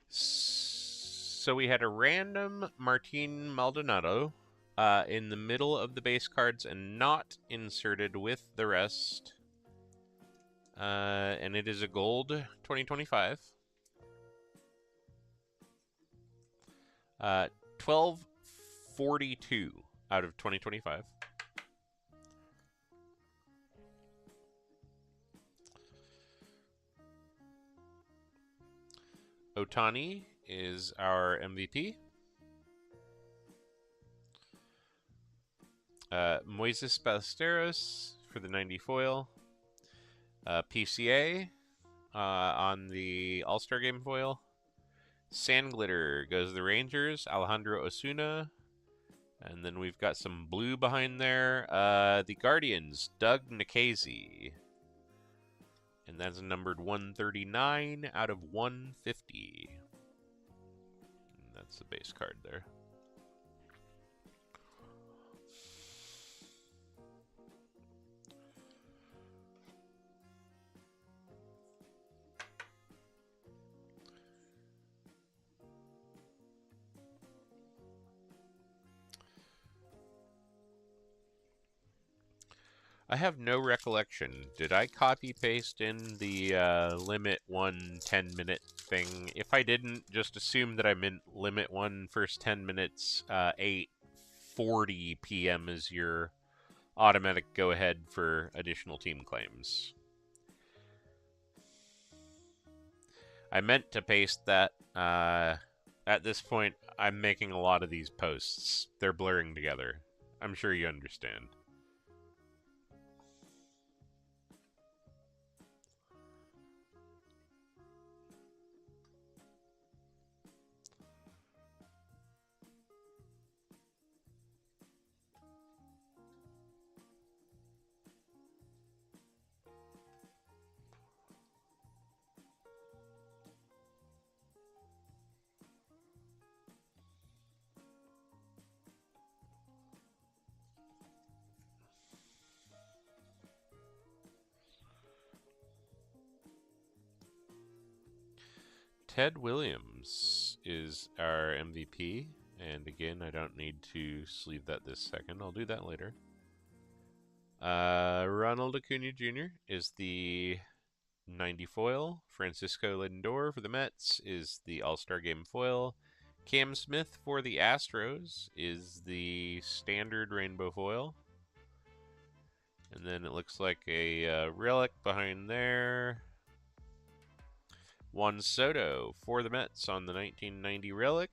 So we had a random Martin Maldonado in the middle of the base cards and not inserted with the rest. And it is a gold 2025. 1242 out of 2025. Otani is our MVP. Moises Ballesteros for the 90 foil. PCA on the All-Star Game foil. Sand Glitter goes to the Rangers. Alejandro Osuna. And then we've got some blue behind there. The Guardians, Doug Nikhazy. And that's numbered 139 out of 150. And that's the base card there. I have no recollection. Did I copy paste in the limit 1 10-minute thing? If I didn't, just assume that I meant limit 1 first 10 minutes, 8:40 p.m. is your automatic go ahead for additional team claims. I meant to paste that. At this point, I'm making a lot of these posts. They're blurring together. I'm sure you understand. Ted Williams is our MVP, and again, I don't need to sleeve that this second. I'll do that later. Ronald Acuna Jr. is the 90 foil. Francisco Lindor for the Mets is the All-Star Game foil. Cam Smith for the Astros is the standard rainbow foil. And then it looks like a relic behind there. Juan Soto for the Mets on the 1990 relic.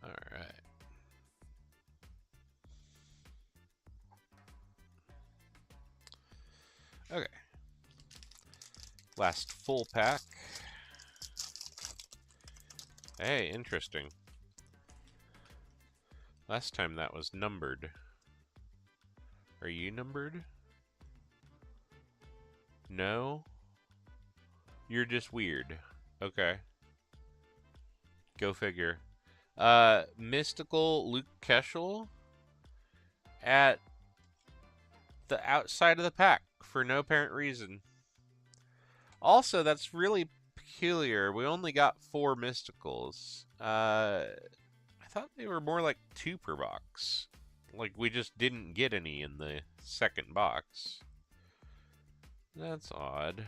All right. Okay. Last full pack. Hey, interesting. Last time that was numbered. Are you numbered? No? You're just weird. Okay. Go figure. Mystical Luke Keschel at the outside of the pack for no apparent reason. Also, that's really peculiar. We only got 4 Mysticals. I thought they were more like 2 per box. Like, we just didn't get any in the second box. That's odd.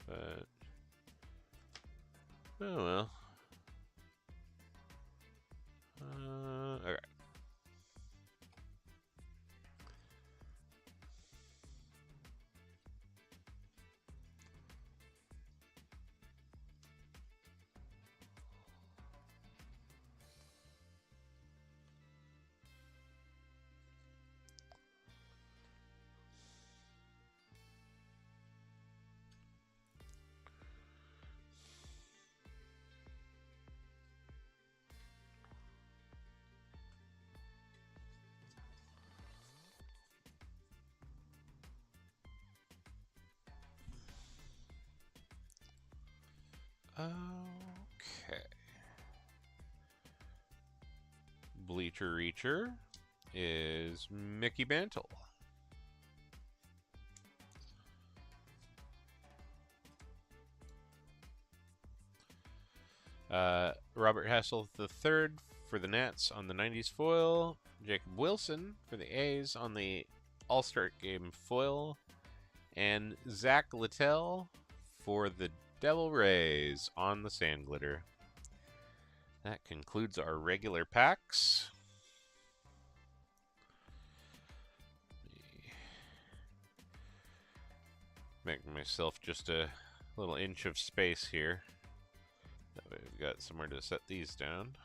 But... oh well. Okay. Okay. Bleacher Reacher is Mickey Mantle. Robert Hassel III for the Nats on the 90s foil. Jacob Wilson for the A's on the All-Star Game foil. And Zach Littell for the Devil Rays on the Sand Glitter. That concludes our regular packs. Make myself just a little inch of space here. That way we've got somewhere to set these down.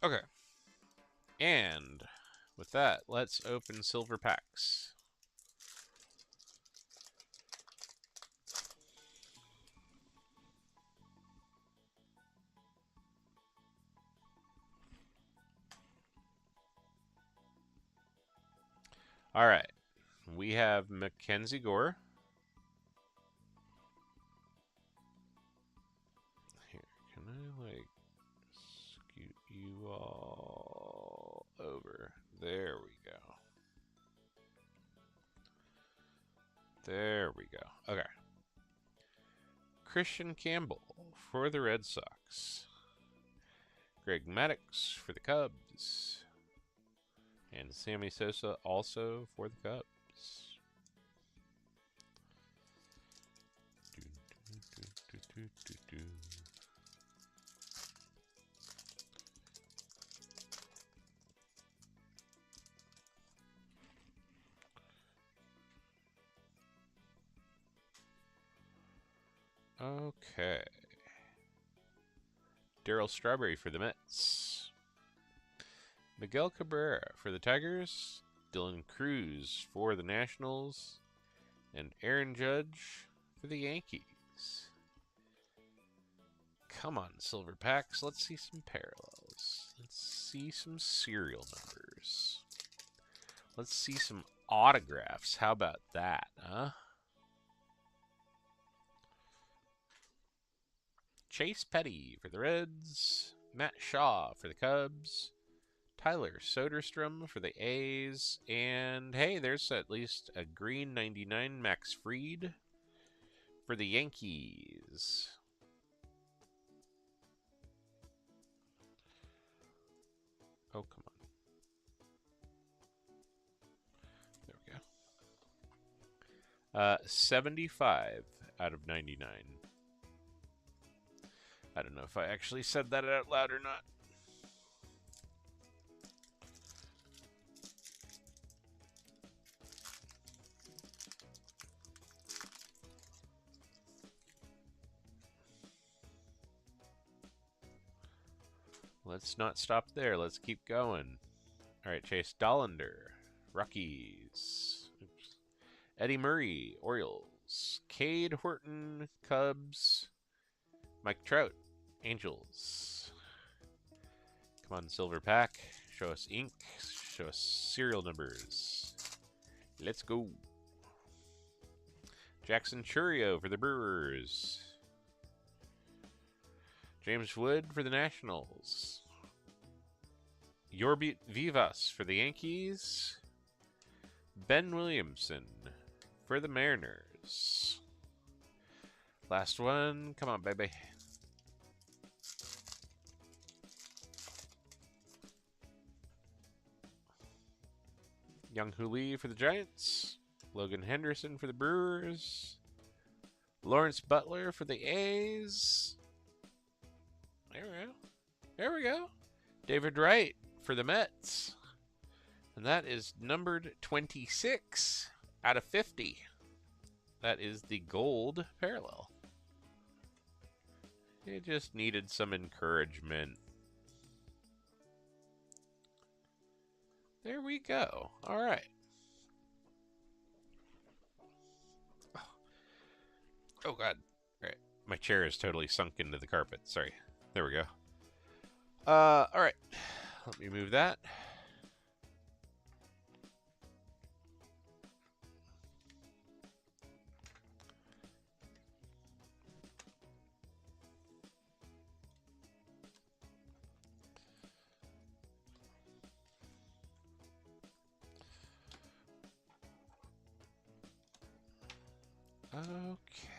Okay. And with that, let's open silver packs. All right. We have Mackenzie Gore. Here, can I, like, scoot you all over? There we go. There we go. Okay. Christian Campbell for the Red Sox. Greg Maddux for the Cubs. And Sammy Sosa also for the Cubs. Okay. Darryl Strawberry for the Mets. Miguel Cabrera for the Tigers. Dylan Cruz for the Nationals. And Aaron Judge for the Yankees. Come on, silver packs. Let's see some parallels. Let's see some serial numbers. Let's see some autographs. How about that, huh? Chase Petty for the Reds. Matt Shaw for the Cubs. Tyler Soderstrom for the A's. And hey, there's at least a green 99 Max Fried for the Yankees. Oh, come on. There we go. 75 out of 99. I don't know if I actually said that out loud or not. Let's not stop there. Let's keep going. All right, Chase Dollander, Rockies. Oops. Eddie Murray, Orioles. Cade Horton, Cubs. Mike Trout, Angels. Come on, silver pack. Show us ink. Show us serial numbers. Let's go. Jackson Chourio for the Brewers. James Wood for the Nationals. Yorby Vivas for the Yankees. Ben Williamson for the Mariners. Last one. Come on, baby. Young-Hoo Lee for the Giants. Logan Henderson for the Brewers. Lawrence Butler for the A's. There we go. There we go. David Wright for the Mets. And that is numbered 26 out of 50. That is the gold parallel. It just needed some encouragement. There we go. All right. Oh, God. All right. My chair is totally sunk into the carpet. Sorry. There we go. All right. let me move that.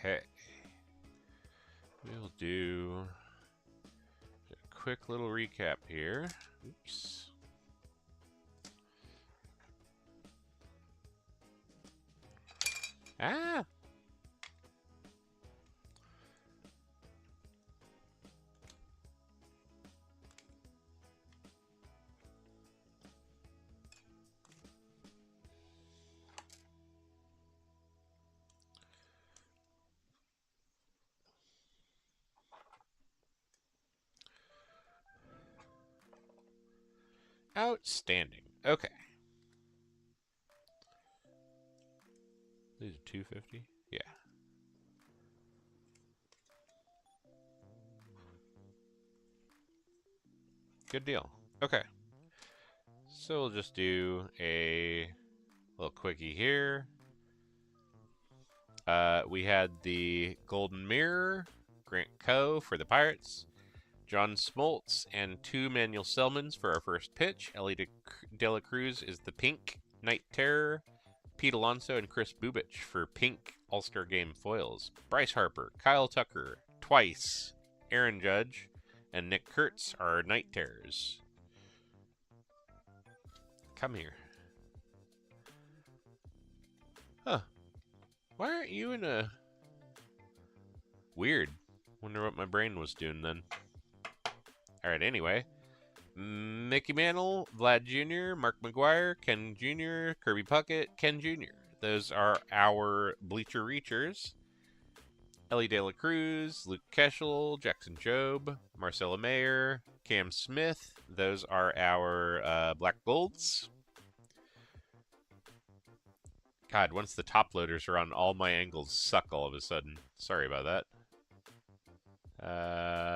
Okay. We'll do a quick little recap here. Oops. Ah! Outstanding. Okay. These are 250? Yeah. Good deal. Okay. So we'll just do a little quickie here. We had the Golden Mirror, Grant Coe for the Pirates, John Smoltz, and 2 Manuel Selmans for our first pitch. Ellie De La Cruz is the Pink Night Terror, Pete Alonso and Chris Bubich for Pink All-Star Game foils. Bryce Harper, Kyle Tucker, twice, Aaron Judge, and Nick Kurtz are Night Terrors. Come here. Huh. Why aren't you in a... Weird. Wonder what my brain was doing then. Alright, anyway. Mickey Mantle, Vlad Jr., Mark McGuire, Ken Jr., Kirby Puckett, Ken Jr. Those are our Bleacher Reachers. Ellie De La Cruz, Luke Keschel, Jackson Jobe, Marcella Mayer, Cam Smith. Those are our Black Golds. God, once the top loaders are on, all my angles suck all of a sudden. Sorry about that.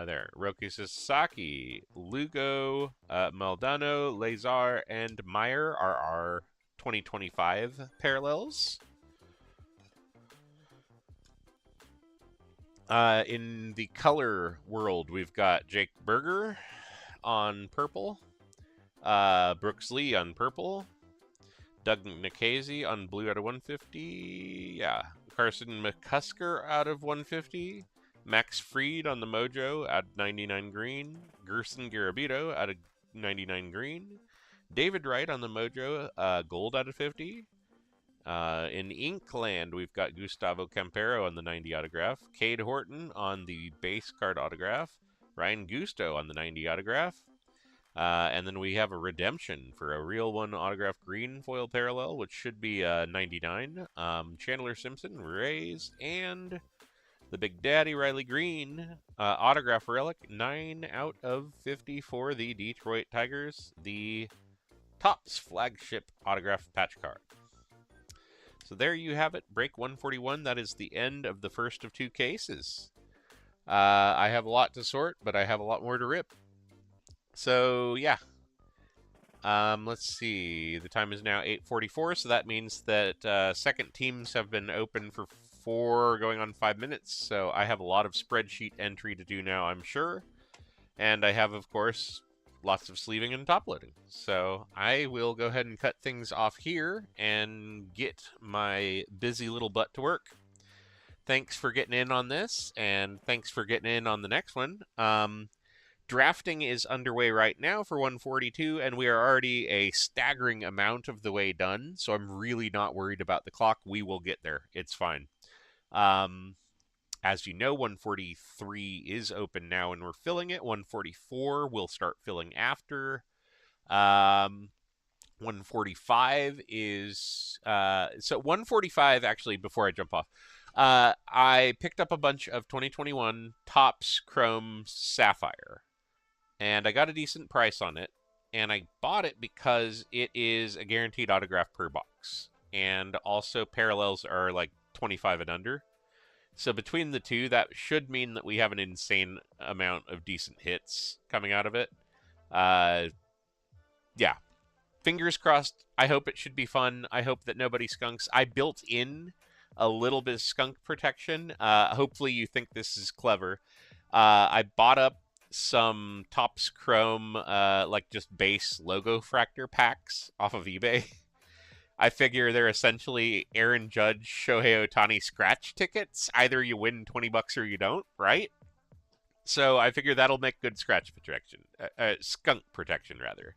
There. Roki Sasaki, Lugo, Maldano, Lazar, and Meyer are our 2025 parallels. In the color world, we've got Jake Berger on purple, Brooks Lee on purple, Doug Nikhazy on blue out of 150, yeah, Carson McCusker out of 150, Max Fried on the Mojo at 99 green, Gerson Garabito out of 99 green, David Wright on the Mojo, gold out of 50. In Inkland, we've got Gustavo Campero on the 90 autograph, Cade Horton on the base card autograph, Ryan Gusto on the 90 autograph, and then we have a redemption for a real one autograph green foil parallel, which should be 99. Chandler Simpson, Rays, and the Big Daddy Riley Green autograph relic, 9 out of 50 for the Detroit Tigers, the Topps flagship autograph patch card. So there you have it, break 141. That is the end of the first of 2 cases. I have a lot to sort, but I have a lot more to rip. So, yeah. Let's see. The time is now 8:44, so that means that second teams have been open for 4 going on 5 minutes. So I have a lot of spreadsheet entry to do now, I'm sure. And I have, of course, lots of sleeving and top loading. So I will go ahead and cut things off here and get my busy little butt to work. Thanks for getting in on this, and thanks for getting in on the next one. Drafting is underway right now for 142, and we are already a staggering amount of the way done, so I'm really not worried about the clock. We will get there. It's fine. As you know, 143 is open now, and we're filling it. 144 will start filling after. 145 is... so 145, actually, before I jump off, I picked up a bunch of 2021 Topps Chrome Sapphire, and I got a decent price on it, and I bought it because it is a guaranteed autograph per box, and also parallels are like 25 and under. So between the two, that should mean that we have an insane amount of decent hits coming out of it. yeah, fingers crossed. I hope it should be fun. I hope that nobody skunks. I built in a little bit of skunk protection. Hopefully you think this is clever. I bought up some Topps Chrome, like just base logo fractor packs off of eBay. I figure they're essentially Aaron Judge, Shohei Ohtani scratch tickets. Either you win $20 or you don't, right? So I figure that'll make good scratch protection, skunk protection rather.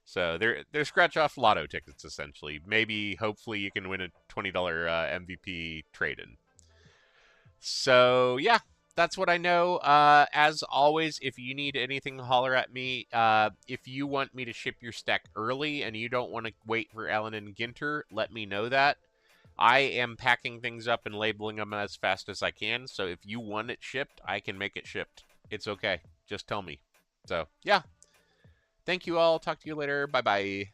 So they're scratch off lotto tickets essentially. Maybe hopefully you can win a $20 MVP trade in. So yeah, that's what I know. As always, if you need anything, holler at me. If you want me to ship your stack early and you don't want to wait for Allen and Ginter, let me know that. I am packing things up and labeling them as fast as I can. So if you want it shipped, I can make it shipped. It's okay. Just tell me. So yeah. Thank you all. Talk to you later. Bye-bye.